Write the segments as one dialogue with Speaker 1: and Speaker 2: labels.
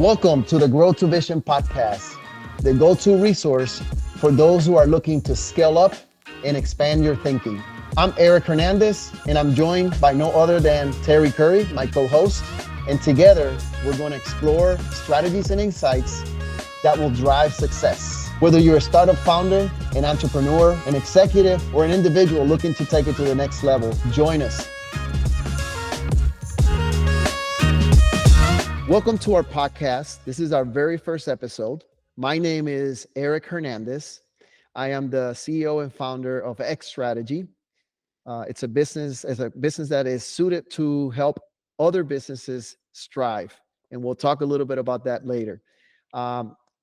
Speaker 1: Welcome to the Grow to Vision podcast, the go-to resource for those who are looking to scale up and expand your thinking. I'm Eric Hernandez, and I'm joined by no other than Terry Curry, my co-host. And together, we're going to explore strategies and insights that will drive success. Whether you're a startup founder, an entrepreneur, an executive, or an individual looking to take it to the next level, join us. Welcome to our podcast. This is our very first episode. My name is Eric Hernandez. I am the CEO and founder of X Strategy. It's a business that is suited to help other businesses strive, and we'll talk a little bit about that later.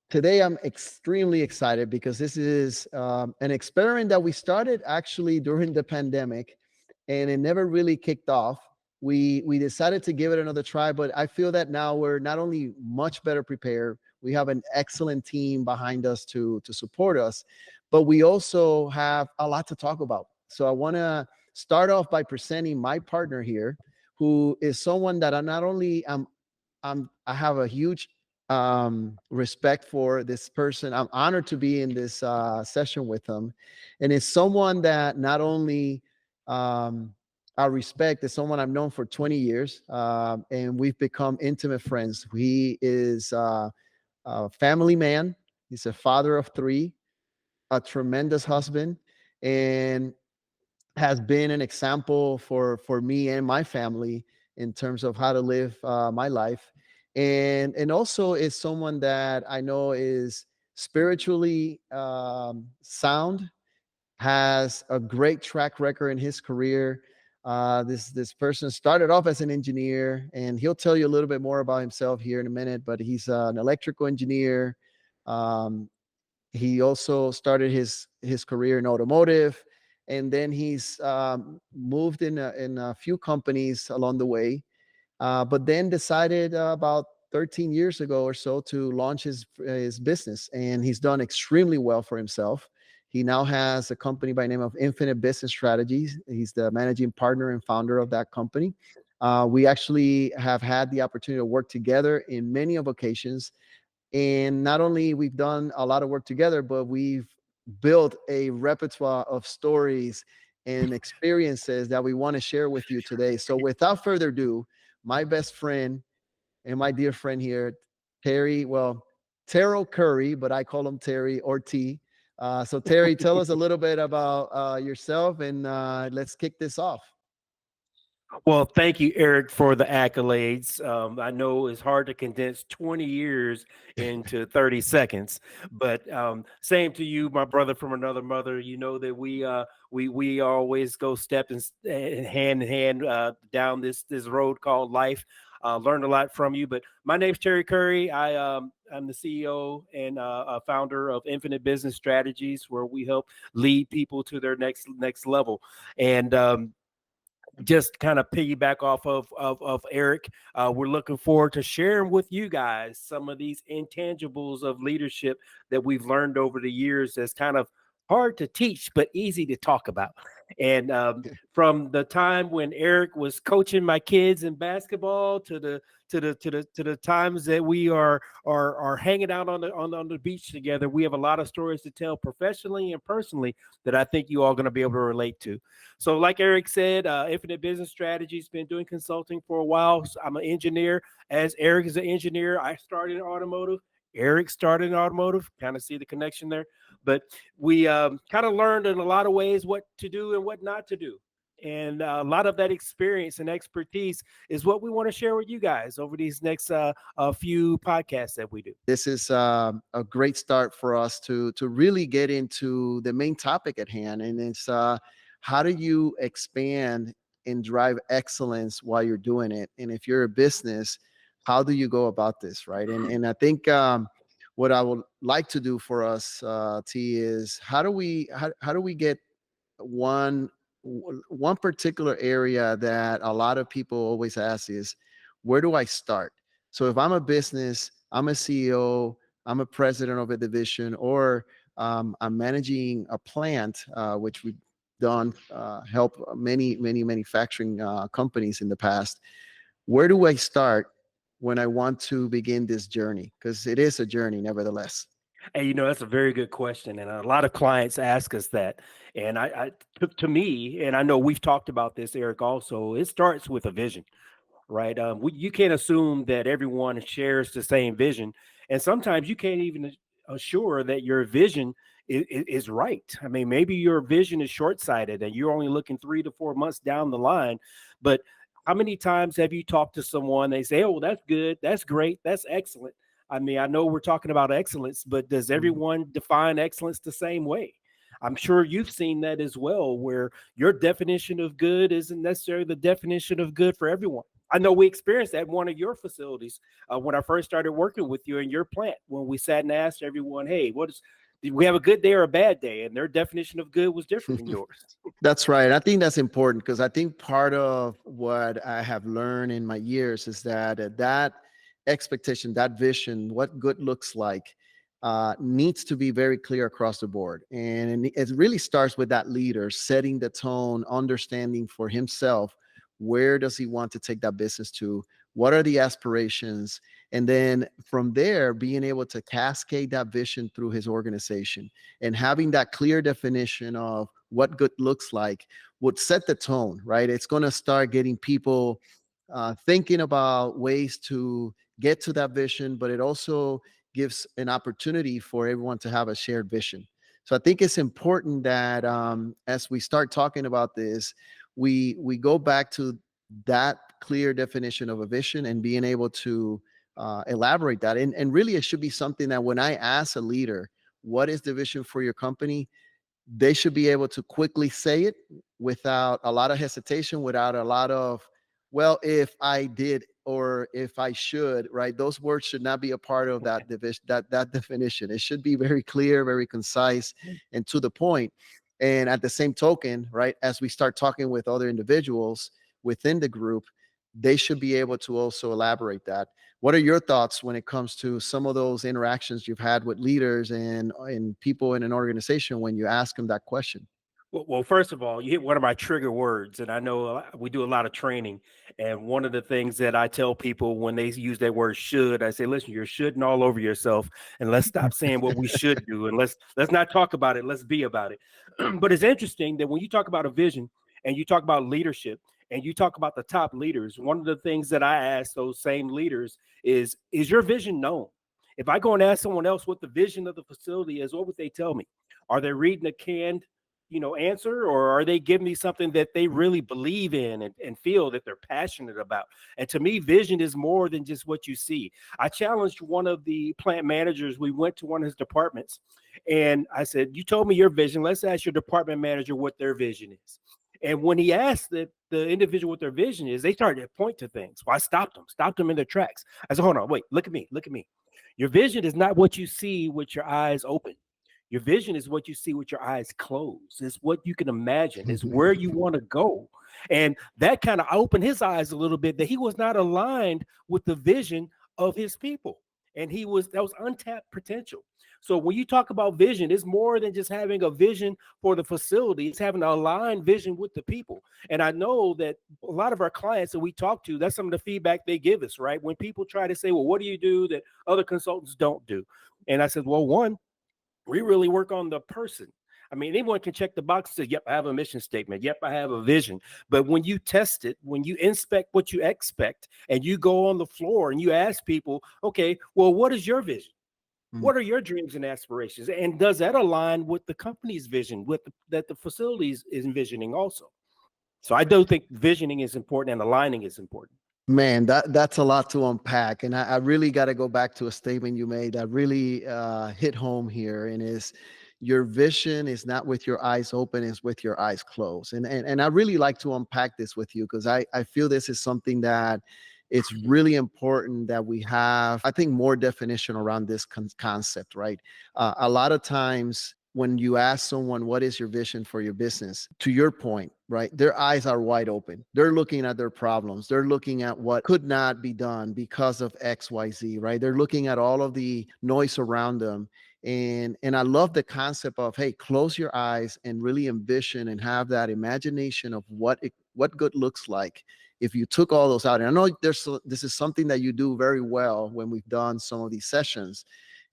Speaker 1: Today, I'm extremely excited because this is an experiment that we started actually during the pandemic, and it never really kicked off. We decided to give it another try, but I feel that now we're not only much better prepared, we have an excellent team behind us to support us, but we also have a lot to talk about. So I want to start off by presenting my partner here, who is someone that I not only I have a huge respect for this person. I'm honored to be in this session with him, and it's someone that not only I respect, is someone I've known for 20 years, and we've become intimate friends. He is a family man. He's a father of three, a tremendous husband, and has been an example for me and my family in terms of how to live my life. And also is someone that I know is spiritually sound, has a great track record in his career. This person started off as an engineer, and he'll tell you a little bit more about himself here in a minute, but he's an electrical engineer. He also started his career in automotive, and then he's moved in a few companies along the way, but then decided about 13 years ago or so to launch his business, and he's done extremely well for himself. He now has a company by the name of Infinite Business Strategies. He's the managing partner and founder of that company. We actually have had the opportunity to work together in many of occasions. And not only we've done a lot of work together, but we've built a repertoire of stories and experiences that we want to share with you today. So without further ado, my best friend and my dear friend here, Terryl Curry, but I call him Terry or T. So Terry, tell us a little bit about yourself, and let's kick this off.
Speaker 2: Well, thank you, Eric, for the accolades. I know it's hard to condense 20 years into 30 seconds, but same to you, my brother from another mother. You know that we always go step in hand down this road called life. Learned a lot from you, but my name's Terry Curry. I'm the CEO and founder of Infinite Business Strategies, where we help lead people to their next level. And just kind of piggyback off of Eric, we're looking forward to sharing with you guys some of these intangibles of leadership that we've learned over the years that's kind of hard to teach, but easy to talk about. And from the time when Eric was coaching my kids in basketball to the times that we are hanging out on the beach together, we have a lot of stories to tell professionally and personally that I think you all going to be able to relate to. So like Eric said, Infinite Business Strategies, been doing consulting for a while. So I'm an engineer. As Eric is an engineer, I started in automotive. Eric started in automotive, kind of see the connection there. But we kind of learned in a lot of ways what to do and what not to do. And a lot of that experience and expertise is what we want to share with you guys over these next few podcasts that we do.
Speaker 1: This is a great start for us to really get into the main topic at hand. And it's how do you expand and drive excellence while you're doing it? And if you're a business, how do you go about this, right? And I think what I would like to do for us, T, is how do we get one particular area that a lot of people always ask is, where do I start? So if I'm a business, I'm a CEO, I'm a president of a division, or I'm managing a plant, which we've done, help many manufacturing companies in the past. Where do I start? when I want to begin this journey? Because it is a journey, nevertheless.
Speaker 2: And that's a very good question, and a lot of clients ask us that. And to me, and I know we've talked about this, Eric. Also, it starts with a vision, right? You can't assume that everyone shares the same vision, and sometimes you can't even assure that your vision is right. I mean, maybe your vision is short sighted, and you're only looking 3 to 4 months down the line. But how many times have you talked to someone? They say, "Oh, that's good, that's great, that's excellent." I mean, I know we're talking about excellence, but does
Speaker 1: Mhm.
Speaker 2: everyone define excellence the same way? I'm sure you've seen that as well, where your definition of good isn't necessarily the definition of good for everyone. I know we experienced that in one of your facilities when I first started working with you in your plant, when we sat and asked everyone, "Hey, did we have a good day or a bad day?" And their definition of good was different than yours.
Speaker 1: That's right. I think that's important because I think part of what I have learned in my years is that expectation, that vision, what good looks like, needs to be very clear across the board. And it really starts with that leader setting the tone, understanding for himself where does he want to take that business to, what are the aspirations, and then from there being able to cascade that vision through his organization and having that clear definition of what good looks like would set the tone, right? It's going to start getting people thinking about ways to get to that vision, but it also gives an opportunity for everyone to have a shared vision. So I think it's important that as we start talking about this, we go back to that clear definition of a vision and being able to elaborate that. And really, it should be something that when I ask a leader, what is the vision for your company? They should be able to quickly say it without a lot of hesitation, without a lot of, well, if I did or if I should, right? Those words should not be a part of that division, that definition. It should be very clear, very concise, and to the point. And at the same token, right, as we start talking with other individuals within the group, they should be able to also elaborate that. What are your thoughts when it comes to some of those interactions you've had with leaders and people in an organization when you ask them that question?
Speaker 2: Well, first of all, you hit one of my trigger words, and I know we do a lot of training. And one of the things that I tell people when they use that word "should," I say, "Listen, you're shoulding all over yourself, and let's stop saying what we should do, and let's not talk about it. Let's be about it." But it's interesting that when you talk about a vision and you talk about leadership and you talk about the top leaders, one of the things that I ask those same leaders is your vision known? If I go and ask someone else what the vision of the facility is, what would they tell me? Are they reading a canned answer, or are they giving me something that they really believe in and feel that they're passionate about? And to me, vision is more than just what you see. I challenged one of the plant managers. We went to one of his departments and I said, "You told me your vision, let's ask your department manager what their vision is." And when he asked the individual what their vision is, they started to point to things. Well, I stopped them in their tracks. I said, "Hold on, wait, look at me. Your vision is not what you see with your eyes open. Your vision is what you see with your eyes closed. It's what you can imagine. It's where you want to go." And that kind of opened his eyes a little bit, that he was not aligned with the vision of his people. And that was untapped potential. So when you talk about vision, it's more than just having a vision for the facility. It's having an aligned vision with the people. And I know that a lot of our clients that we talk to, that's some of the feedback they give us, right? When people try to say, "Well, what do you do that other consultants don't do?" And I said, "Well, one, we really work on the person." I mean, anyone can check the box and say, "Yep, I have a mission statement. Yep, I have a vision." But when you test it, when you inspect what you expect, and you go on the floor and you ask people, "Okay, well, what is your vision?
Speaker 1: Mm.
Speaker 2: What are your dreams and aspirations? And does that align with the company's vision, that the facilities is envisioning also?" So I do think visioning is important and aligning is important.
Speaker 1: Man, that's a lot to unpack, and I really got to go back to a statement you made that really hit home here, and is your vision is not with your eyes open; it's with your eyes closed. And I really like to unpack this with you because I feel this is something that it's really important that we have. I think more definition around this concept, right? A lot of times when you ask someone what is your vision for your business, to your point, right, their eyes are wide open. They're looking at their problems, they're looking at what could not be done because of XYZ, right? They're looking at all of the noise around them. And I love the concept of, hey, close your eyes and really envision and have that imagination of what good looks like, if you took all those out, and I know this is something that you do very well when we've done some of these sessions,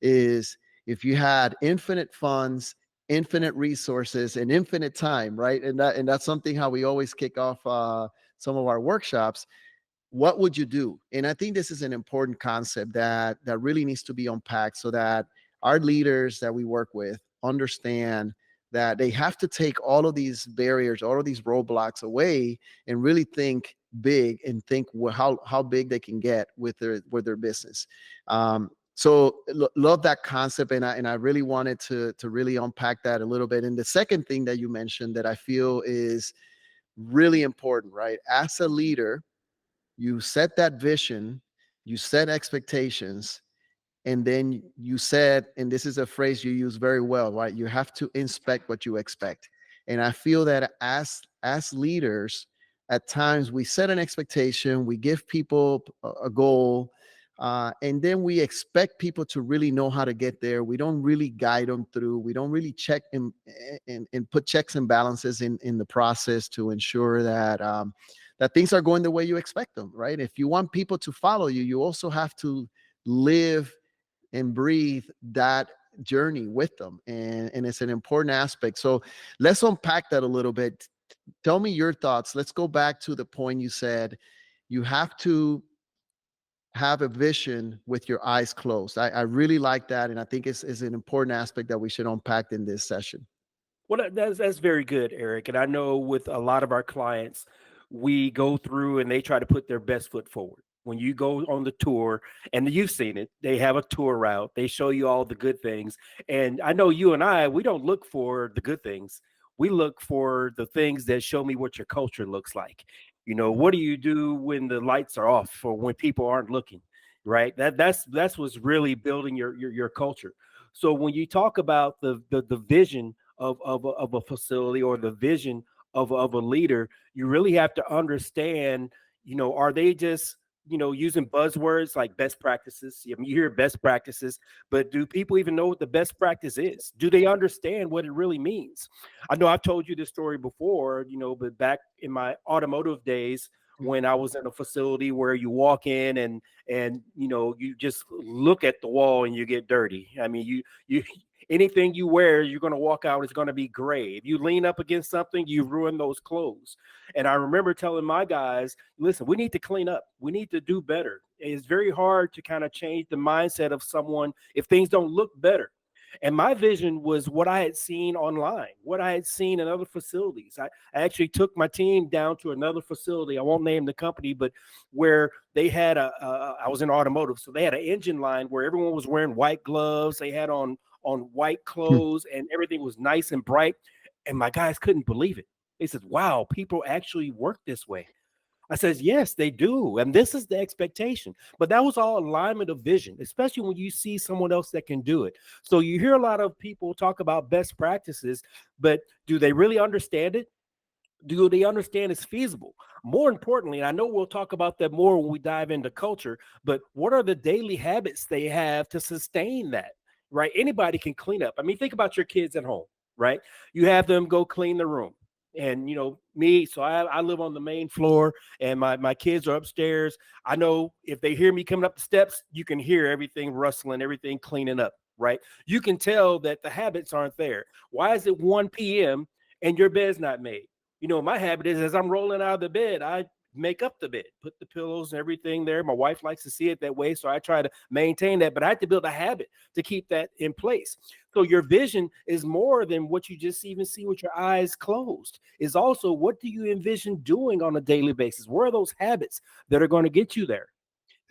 Speaker 1: is if you had infinite funds, infinite resources, and infinite time, right? And that's something how we always kick off some of our workshops. What would you do? And I think this is an important concept that really needs to be unpacked so that our leaders that we work with understand that they have to take all of these barriers, all of these roadblocks away, and really think big and think how big they can get with their business. Love that concept, and I really wanted to really unpack that a little bit. And the second thing that you mentioned that I feel is really important, right? As a leader, you set that vision, you set expectations, and then you said, and this is a phrase you use very well, right? You have to inspect what you expect. And I feel that as leaders, at times we set an expectation, we give people a goal, and then we expect people to really know how to get there. We don't really guide them through. We don't really check and put checks and balances in the process to ensure that things are going the way you expect them, right? If you want people to follow you, you also have to live and breathe that journey with them. And it's an important aspect. So let's unpack that a little bit. Tell me your thoughts. Let's go back to the point you said you have to have a vision with your eyes closed. I really like that. And I think it's an important aspect that we should unpack in this session.
Speaker 2: Well, that's very good, Eric. And I know with a lot of our clients, we go through and they try to put their best foot forward. When you go on the tour, and you've seen it, they have a tour route. They show you all the good things. And I know you and I, we don't look for the good things. We look for the things that show me what your culture looks like. What do you do when the lights are off or when people aren't looking, right? That's what's really building your culture. So when you talk about the vision of a facility or the vision of a leader, you really have to understand, are they just, using buzzwords like best practices? I mean, you hear best practices, but do people even know what the best practice is? Do they understand what it really means? I know I've told you this story before, but back in my automotive days, when I was in a facility where you walk in and you just look at the wall and you get dirty. I mean, you anything you wear, you're going to walk out, it's going to be gray. If you lean up against something, you ruin those clothes. And I remember telling my guys, listen, we need to clean up. We need to do better. It's very hard to kind of change the mindset of someone if things don't look better. And my vision was what I had seen online, what I had seen in other facilities. I actually took my team down to another facility. I won't name the company, but where they had I was in automotive. So they had an engine line where everyone was wearing white gloves. They had on white clothes and everything was nice and bright. And my guys couldn't believe it. They said, wow, people actually work this way. I says, yes, they do. And this is the expectation. But that was all alignment of vision, especially when you see someone else that can do it. So you hear a lot of people talk about best practices, but do they really understand it? Do they understand it's feasible? More importantly, and I know we'll talk about that more when we dive into culture, but what are the daily habits they have to sustain that, right? Anybody can clean up. I mean, think about your kids at home, right? You have them go clean the room. And me, so I live on the main floor and my kids are upstairs. I know if they hear me coming up the steps, you can hear everything rustling, everything cleaning up, right? You can tell that the habits aren't there. Why is it 1 p.m. and your bed's not made? My habit is as I'm rolling out of the bed, I make up the bed, put the pillows and everything there. My wife likes to see it that way, so I try to maintain that, but I have to build a habit to keep that in place. So your vision is more than what you just even see with your eyes closed. Is also what do you envision doing on a daily basis? Where are those habits that are going to get you there?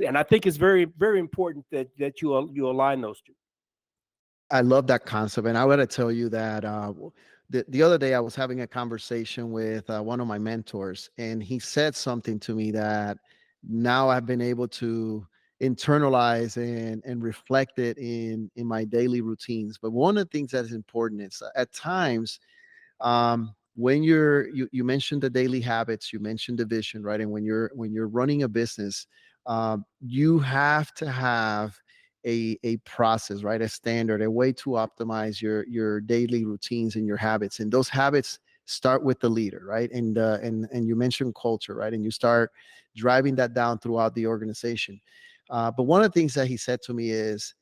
Speaker 2: And I think it's very, very important that you align those two.
Speaker 1: I love that concept. And I want to tell you that the other day I was having a conversation with one of my mentors, and he said something to me that now I've been able to internalize and reflect it in my daily routines. But one of the things that is important is at times when you mentioned the daily habits, you mentioned the vision, right? And when you're running a business, you have to have a process, right? A standard, a way to optimize your daily routines and your habits. And those habits start with the leader, right? And you mentioned culture, right? And you start driving that down throughout the organization. But one of the things that he said to me is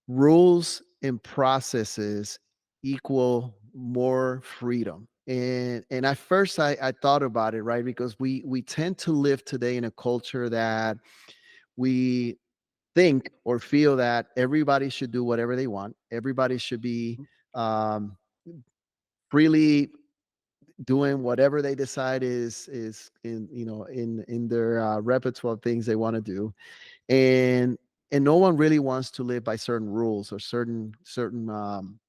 Speaker 1: rules and processes equal more freedom. And at first I thought about it, right? Because we tend to live today in a culture that we think or feel that everybody should do whatever they want. Everybody should be um, freely doing whatever they decide is in in their repertoire of things they want to do, and no one really wants to live by certain rules or certain um,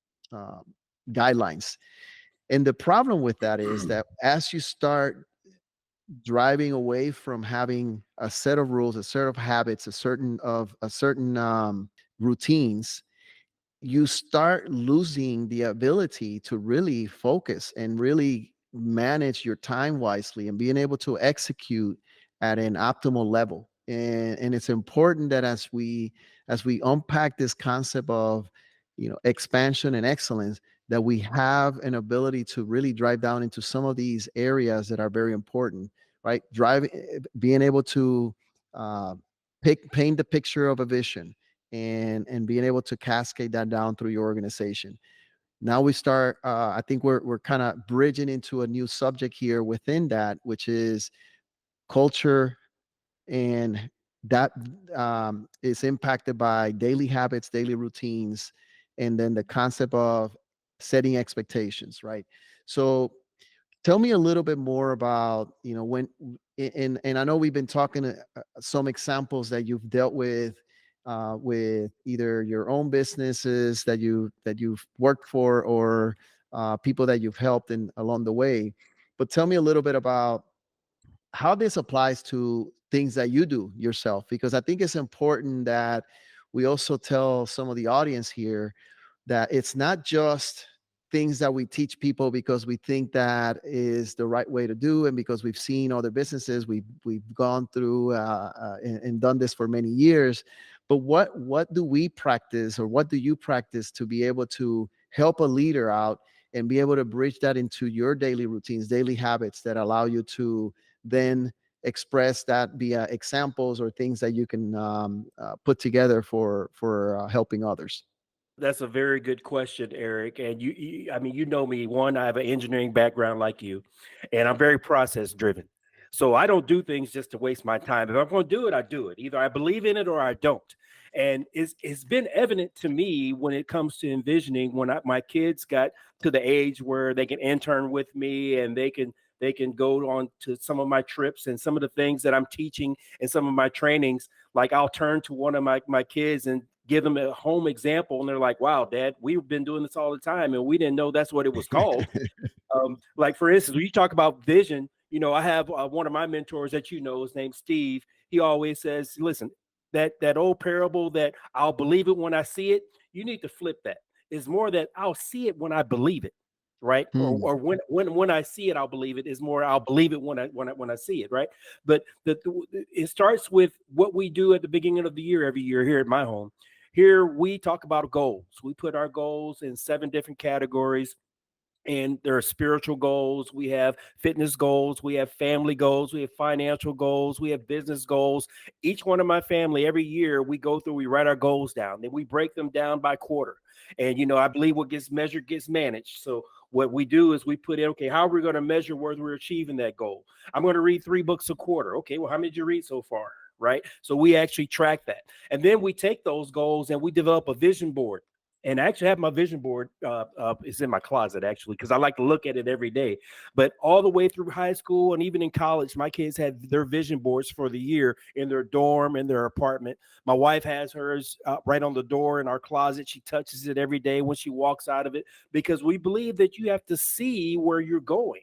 Speaker 1: guidelines. And the problem with that is that as you start driving away from having a set of rules, a set of habits, a certain routines, you start losing the ability to really focus and really manage your time wisely and being able to execute at an optimal level. And it's important that as we unpack this concept of expansion and excellence, that we have an ability to really drive down into some of these areas that are very important, right? Driving, being able to uh, paint the picture of a vision, and being able to cascade that down through your organization. Now we start. I think we're kind of bridging into a new subject here within that, which is culture, and that is impacted by daily habits, daily routines, and then the concept of setting expectations. Right. So tell me a little bit more about when and I know we've been talking some examples that you've dealt with either your own businesses that you've worked for, or people that you've helped in along the way. But tell me a little bit about how this applies to things that you do yourself, because I think it's important that we also tell some of the audience here that it's not just things that we teach people because we think that is the right way to do, and because we've seen other businesses, we've gone through and done this for many years. But what do we practice, or what do you practice to be able to help a leader out and be able to bridge that into your daily routines, daily habits that allow you to then express that via examples or things that you can put together for helping others?
Speaker 2: That's a very good question, Eric. And I mean, you know me. One, I have an engineering background like you, and I'm very process driven. So I don't do things just to waste my time. If I'm going to do it, I do it. Either I believe in it or I don't. And it's been evident to me when it comes to envisioning. When my kids got to the age where they can intern with me, and they can go on to some of my trips and some of the things that I'm teaching and some of my trainings. Like, I'll turn to one of my kids and give them a home example, and they're like, "Wow, Dad, we've been doing this all the time, and we didn't know that's what it was called." Like, for instance, when you talk about vision, I have one of my mentors that his name's Steve. He always says, "Listen, that old parable that I'll believe it when I see it, you need to flip that. It's more that I'll see it when I believe it." Right,
Speaker 1: Hmm.
Speaker 2: or when I see it, I'll believe it. Is more, I'll believe it when I see it. Right, but it starts with what we do at the beginning of the year every year here at my home. Here we talk about goals. We put our goals in 7 different categories, and there are spiritual goals, we have fitness goals, we have family goals, we have financial goals, we have business goals. Each one of my family, every year we go through, we write our goals down, then we break them down by quarter. And I believe what gets measured gets managed. So what we do is we put in, okay, how are we going to measure whether we're achieving that goal? I'm going to read 3 books a quarter. Okay, well, how many did you read so far? Right, so we actually track that, and then we take those goals and we develop a vision board. And I actually have my vision board. It's in my closet, actually, because I like to look at it every day. But all the way through high school and even in college, my kids had their vision boards for the year in their dorm, in their apartment. My wife has hers right on the door in our closet. She touches it every day when she walks out of it, because we believe that you have to see where you're going.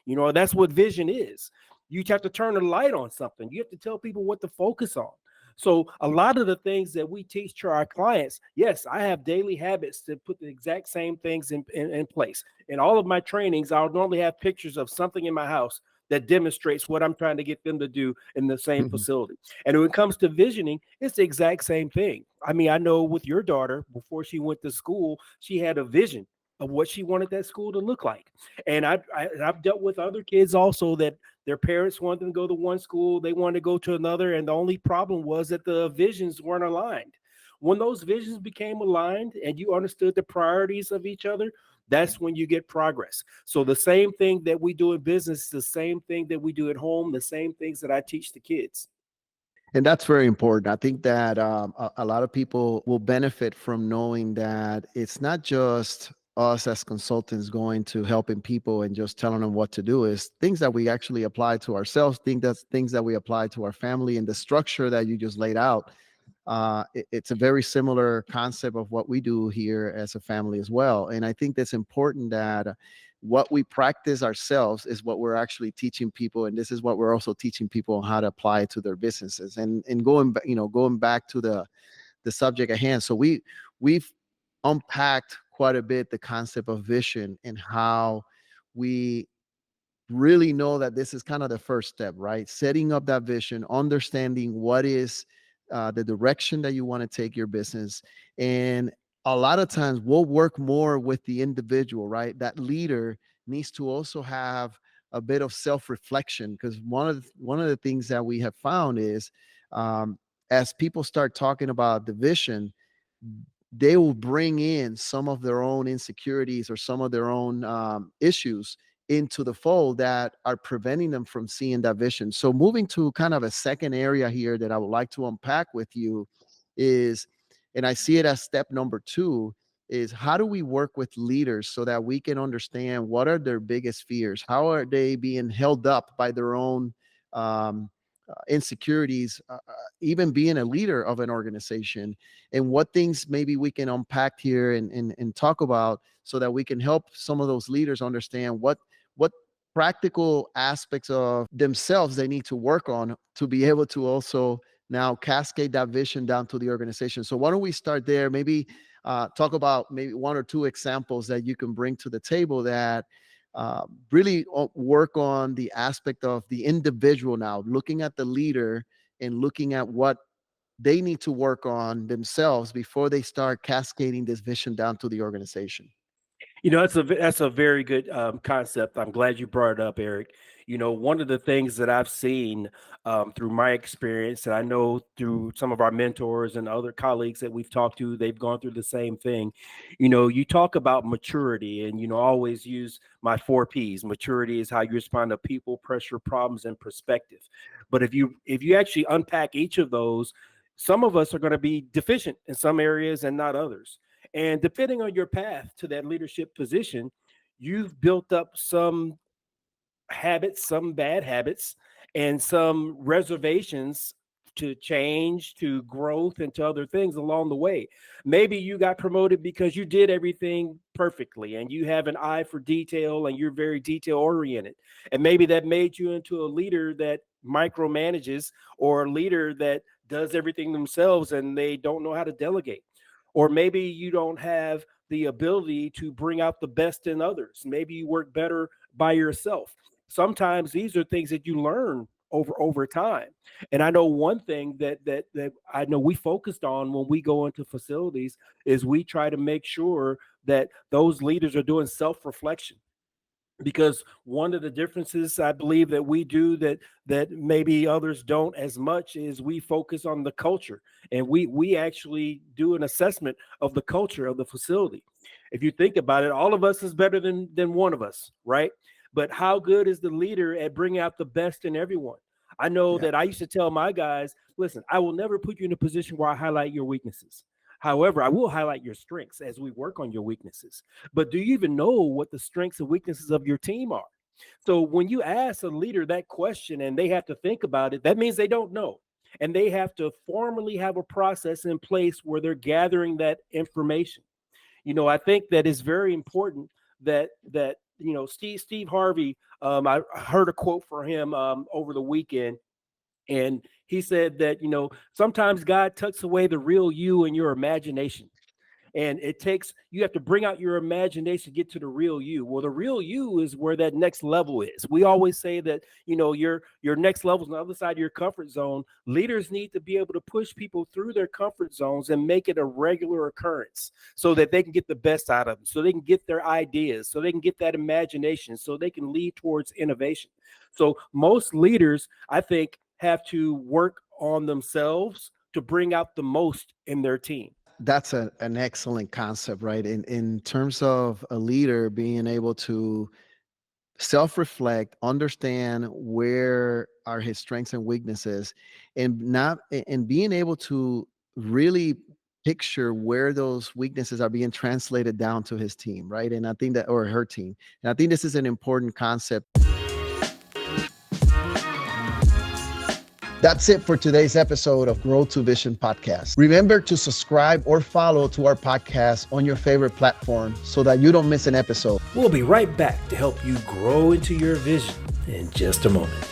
Speaker 2: That's what vision is. You have to turn a light on something. You have to tell people what to focus on. So a lot of the things that we teach to our clients, yes, I have daily habits to put the exact same things in place. In all of my trainings, I'll normally have pictures of something in my house that demonstrates what I'm trying to get them to do in the same facility. And when it comes to visioning, it's the exact same thing. I mean, I know with your daughter, before she went to school, she had a vision of what she wanted that school to look like. And I've dealt with other kids also that their parents wanted them to go to one school, they wanted to go to another, and the only problem was that the visions weren't aligned. When those visions became aligned and you understood the priorities of each other, that's when you get progress. So the same thing that we do in business, the same thing that we do at home, the same things that I teach the kids.
Speaker 1: And that's very important. I think that a lot of people will benefit from knowing that it's not just us as consultants going to helping people and just telling them what to do. Is things that we actually apply to ourselves, things that we apply to our family, and the structure that you just laid out. It's a very similar concept of what we do here as a family as well. And I think that's important that what we practice ourselves is what we're actually teaching people, and this is what we're also teaching people on how to apply it to their businesses. And going back to the subject at hand. So we've unpacked quite a bit the concept of vision and how we really know that this is kind of the first step, right? Setting up that vision, understanding what is the direction that you want to take your business. And a lot of times we'll work more with the individual, right? That leader needs to also have a bit of self-reflection, because one of the things that we have found is um, as people start talking about the vision, they will bring in some of their own insecurities or some of their own issues into the fold that are preventing them from seeing that vision. So, moving to kind of a second area here that I would like to unpack with you is, and I see it as step number two, is how do we work with leaders so that we can understand what are their biggest fears? How are they being held up by their own insecurities, even being a leader of an organization, and what things maybe we can unpack here and talk about so that we can help some of those leaders understand what practical aspects of themselves they need to work on to be able to also now cascade that vision down to the organization. So why don't we start there? Maybe talk about maybe one or two examples that you can bring to the table that really work on the aspect of the individual now, looking at the leader and looking at what they need to work on themselves before they start cascading this vision down to the organization.
Speaker 2: That's a very good concept. I'm glad you brought it up, Eric. One of the things that I've seen through my experience, and I know through some of our mentors and other colleagues that we've talked to, they've gone through the same thing. You talk about maturity, and always use my 4 Ps. Maturity is how you respond to people, pressure, problems, and perspective. But if you actually unpack each of those, some of us are going to be deficient in some areas and not others. And depending on your path to that leadership position, you've built up some habits, some bad habits, and some reservations to change, to growth, and to other things along the way. Maybe you got promoted because you did everything perfectly and you have an eye for detail and you're very detail oriented. And maybe that made you into a leader that micromanages, or a leader that does everything themselves and they don't know how to delegate. Or maybe you don't have the ability to bring out the best in others. Maybe you work better by yourself. Sometimes these are things that you learn over time. And I know one thing that I know we focused on when we go into facilities is we try to make sure that those leaders are doing self-reflection, because one of the differences I believe that we do that maybe others don't as much is we focus on the culture, and we actually do an assessment of the culture of the facility. If you think about it, all of us is better than one of us, right? But how good is the leader at bringing out the best in everyone? I know
Speaker 1: Yeah.
Speaker 2: that I used to tell my guys, listen, I will never put you in a position where I highlight your weaknesses. However, I will highlight your strengths as we work on your weaknesses. But do you even know what the strengths and weaknesses of your team are? So when you ask a leader that question and they have to think about it, that means they don't know. And they have to formally have a process in place where they're gathering that information. I think that it's very important that Steve Harvey. I heard a quote for him over the weekend, and he said that sometimes God tucks away the real you in your imagination. And you have to bring out your imagination to get to the real you. Well, the real you is where that next level is. We always say that, your next level is on the other side of your comfort zone. Leaders need to be able to push people through their comfort zones and make it a regular occurrence so that they can get the best out of them, so they can get their ideas, so they can get that imagination, so they can lead towards innovation. So most leaders, I think, have to work on themselves to bring out the most in their team.
Speaker 1: That's an excellent concept, right? In terms of a leader being able to self-reflect, understand where are his strengths and weaknesses, and being able to really picture where those weaknesses are being translated down to his team, right? And I think that, or her team. And I think this is an important concept. That's it for today's episode of Grow to Vision podcast. Remember to subscribe or follow to our podcast on your favorite platform so that you don't miss an episode.
Speaker 2: We'll be right back to help you grow into your vision in just a moment.